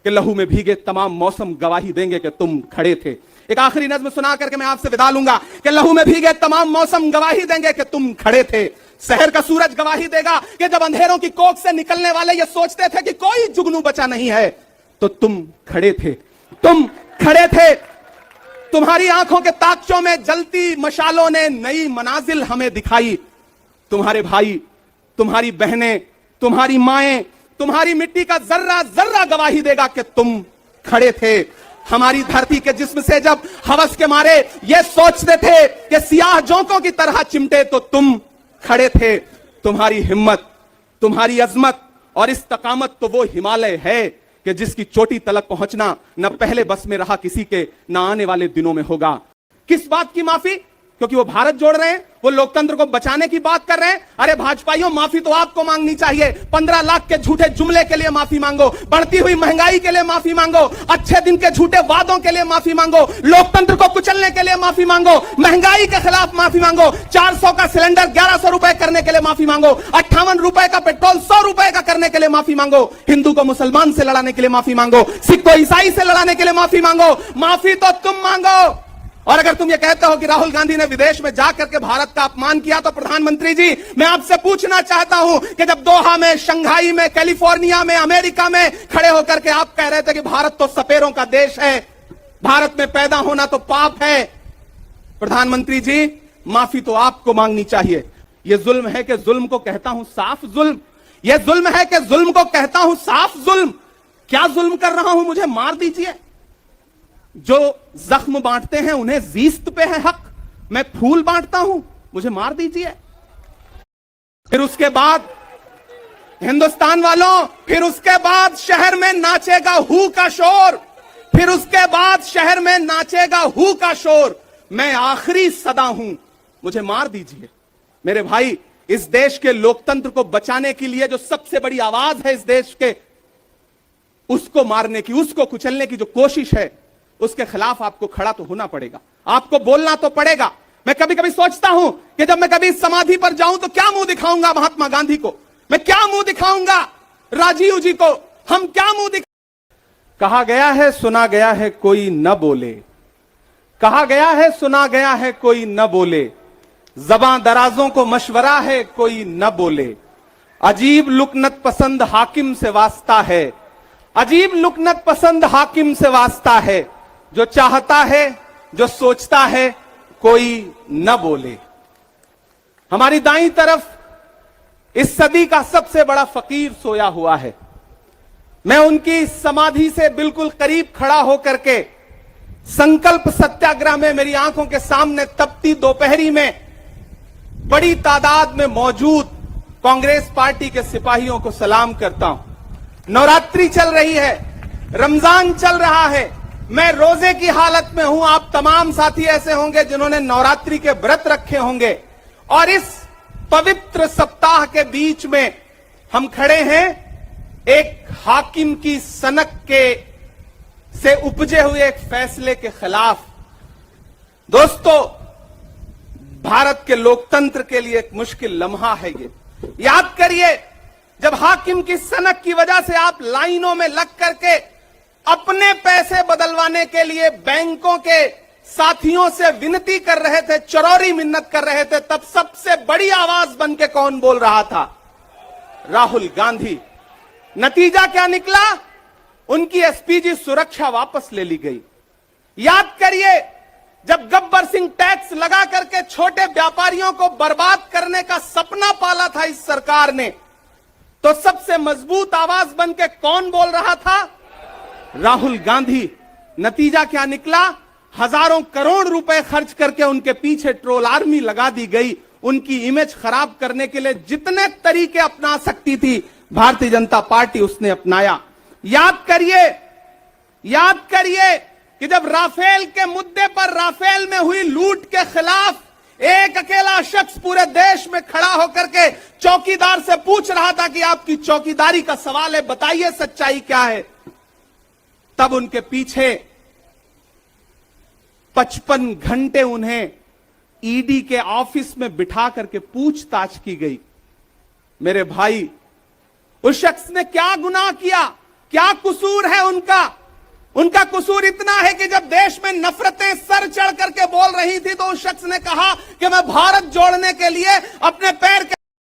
कि लहू में भीगे तमाम मौसम गवाही देंगे कि तुम खड़े थे। एक आखिरी नज्म सुना करके मैं आपसे विदा लूंगा कि लहू में भीगे तमाम मौसम गवाही देंगे कि तुम खड़े थे। शहर का सूरज गवाही देगा कि जब अंधेरों की कोख से निकलने वाले ये सोचते थे कि कोई जुगनू बचा नहीं है, तो तुम खड़े थे, तुम खड़े थे। तुम्हारी आंखों के ताकचों में जलती मशालों ने नई मनाजिल हमें दिखाई। तुम्हारे भाई, तुम्हारी बहनें, तुम्हारी माएं, तुम्हारी मिट्टी का जर्रा जर्रा गवाही देगा कि तुम खड़े थे। हमारी धरती के जिस्म से जब हवस के मारे ये सोचते थे कि सियाह जोंकों की तरह चिमटे, तो तुम खड़े थे। तुम्हारी हिम्मत, तुम्हारी अजमत और इस्तकामत तो वो हिमालय है कि जिसकी चोटी तलक पहुंचना न पहले बस में रहा किसी के, न आने वाले दिनों में होगा। किस बात की माफी? क्योंकि वो भारत जोड़ रहे हैं, वो लोकतंत्र को बचाने की बात कर रहे हैं। अरे भाजपाइयों, माफी तो आपको मांगनी चाहिए। 15 लाख के झूठे जुमले के लिए माफी मांगो, बढ़ती हुई महंगाई के लिए माफी मांगो, अच्छे दिन के झूठे वादों के लिए माफी मांगो, लोकतंत्र को कुचलने के लिए माफी मांगो, महंगाई के खिलाफ माफी मांगो, 400 का सिलेंडर 1100 रुपए करने के लिए माफी मांगो, 58 रुपए का पेट्रोल 100 रुपए का करने के लिए माफी मांगो, हिंदू को मुसलमान से लड़ाने के लिए माफी मांगो, सिख को ईसाई से लड़ाने के लिए माफी मांगो। माफी तो तुम मांगो। और अगर तुम ये कहते हो कि राहुल गांधी ने विदेश में जाकर के भारत का अपमान किया, तो प्रधानमंत्री जी, मैं आपसे पूछना चाहता हूं कि जब दोहा में, शंघाई में, कैलिफोर्निया में, अमेरिका में खड़े होकर के आप कह रहे थे कि भारत तो सपेरों का देश है, भारत में पैदा होना तो पाप है, प्रधानमंत्री जी, माफी तो आपको मांगनी चाहिए। यह जुल्म है कि जुल्म को कहता हूं साफ जुल्म, यह जुल्म है कि जुल्म को कहता हूं साफ जुल्म। क्या जुल्म कर रहा हूं? मुझे मार दीजिए। जो जख्म बांटते हैं उन्हें जीस्त पे है हक, मैं फूल बांटता हूं, मुझे मार दीजिए। फिर उसके बाद हिंदुस्तान वालों, फिर उसके बाद शहर में नाचेगा हू का शोर, फिर उसके बाद शहर में नाचेगा हू का शोर, मैं आखिरी सदा हूं, मुझे मार दीजिए। मेरे भाई, इस देश के लोकतंत्र को बचाने के लिए जो सबसे बड़ी आवाज है इस देश के, उसको मारने की, उसको कुचलने की जो कोशिश है, उसके खिलाफ आपको खड़ा तो होना पड़ेगा, आपको बोलना तो पड़ेगा। मैं कभी कभी सोचता हूं कि जब मैं कभी समाधि पर जाऊं तो क्या मुंह दिखाऊंगा महात्मा गांधी को, मैं क्या मुंह दिखाऊंगा राजीव जी को, हम क्या मुंह दिखा। कहा गया है सुना गया है कोई न बोले, कहा गया है सुना गया है कोई न बोले, ज़बां दराजों को मशवरा है कोई न बोले, अजीब लुकनत पसंद हाकिम से वास्ता है, अजीब लुकनत पसंद हाकिम से वास्ता है, जो चाहता है, जो सोचता है, कोई न बोले। हमारी दाईं तरफ इस सदी का सबसे बड़ा फकीर सोया हुआ है। मैं उनकी समाधि से बिल्कुल करीब खड़ा होकर के संकल्प सत्याग्रह में मेरी आंखों के सामने तपती दोपहरी में बड़ी तादाद में मौजूद कांग्रेस पार्टी के सिपाहियों को सलाम करता हूं। नवरात्रि चल रही है, रमजान चल रहा है, मैं रोजे की हालत में हूं। आप तमाम साथी ऐसे होंगे जिन्होंने नवरात्रि के व्रत रखे होंगे, और इस पवित्र सप्ताह के बीच में हम खड़े हैं एक हाकिम की सनक के से उपजे हुए एक फैसले के खिलाफ। दोस्तों, भारत के लोकतंत्र के लिए एक मुश्किल लम्हा है ये। याद करिए, जब हाकिम की सनक की वजह से आप लाइनों में लग करके अपने पैसे बदलवाने के लिए बैंकों के साथियों से विनती कर रहे थे, चरौरी मिन्नत कर रहे थे, तब सबसे बड़ी आवाज बन के कौन बोल रहा था? राहुल गांधी। नतीजा क्या निकला? उनकी एसपीजी सुरक्षा वापस ले ली गई। याद करिए, जब गब्बर सिंह टैक्स लगा करके छोटे व्यापारियों को बर्बाद करने का सपना पाला था इस सरकार ने, तो सबसे मजबूत आवाज बन के कौन बोल रहा था? राहुल गांधी। नतीजा क्या निकला? हजारों करोड़ रुपए खर्च करके उनके पीछे ट्रोल आर्मी लगा दी गई। उनकी इमेज खराब करने के लिए जितने तरीके अपना सकती थी भारतीय जनता पार्टी, उसने अपनाया। याद करिए कि जब राफेल के मुद्दे पर, राफेल में हुई लूट के खिलाफ एक अकेला शख्स पूरे देश में खड़ा होकर के चौकीदार से पूछ रहा था कि आपकी चौकीदारी का सवाल है, बताइए सच्चाई क्या है, तब उनके पीछे 55 घंटे उन्हें ईडी के ऑफिस में बिठा करके पूछताछ की गई। मेरे भाई, उस शख्स ने क्या गुनाह किया? क्या कसूर है उनका? उनका कसूर इतना है कि जब देश में नफरतें सर चढ़ करके बोल रही थी तो उस शख्स ने कहा कि मैं भारत जोड़ने के लिए अपने पैर के